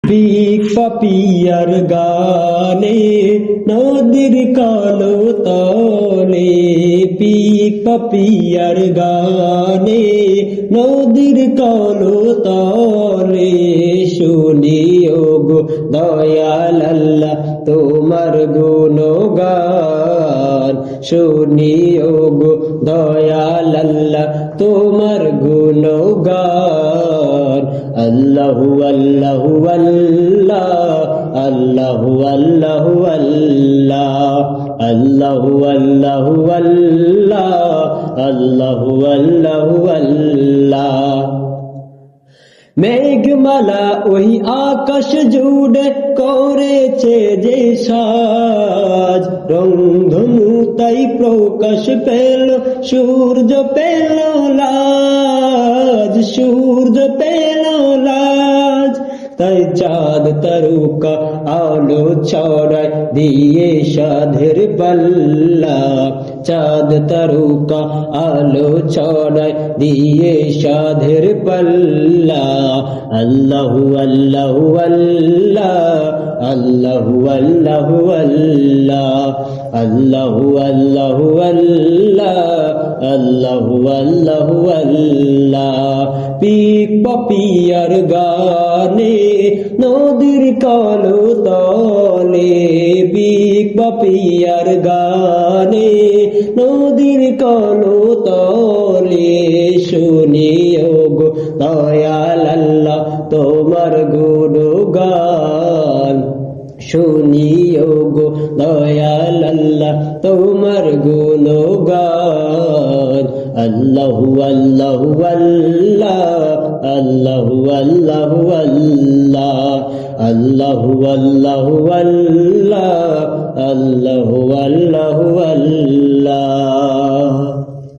Pick পাপিয়ার গানে নদীর কালো তলে, পিক পাপিয়ার গানে নদীর কালো তলে, শুনিও গো দয়াল আল্লাহ তোমার গুণগান, শুনিও গো দয়াল আল্লাহ তোমার গুণগান। আল্লাহু আল্লাহু আল্লাহ, আল্লাহু আল্লাহু আল্লাহ, আল্লাহু আল্লাহু আল্লাহ, আল্লাহু আল্লাহু আল্লাহ। মেঘমালা ওই আকাশ জুড়ে করেছে যে সাজ, রংধনু তাই প্রকাশ পেল, সূর্য পেল লাজ, সূর্য পেল লাজ। তাই চাঁদ তারকা আলো ছড়ায় দিয়ে সাধের পাল্লা, চাঁদ তারকা আলো ছড়ায় দিয়ে সাধের পাল্লা। আল্লাহু আল্লাহু আল্লাহ, আল্লাহু আল্লাহু আল্লাহ, আল্লাহু আল্লাহু আল্লাহ, আল্লাহু আল্লাহু আল্লাহ। পিক পাপিয়ার গানে নদীর কালো তলে, পিক পাপিয়ার গানে নদীর কালো তলে, শুনিও গো দয়াল আল্লাহ তোমার গুণগান, শুনিও গো দয়াল আল্লাহ তোমার গুণগান। আল্লাহু আল্লাহু আল্লাহ, আল্লাহু আল্লাহু আল্লাহ, আল্লাহু আল্লাহু আল্লাহ, আল্লাহু আল্লাহু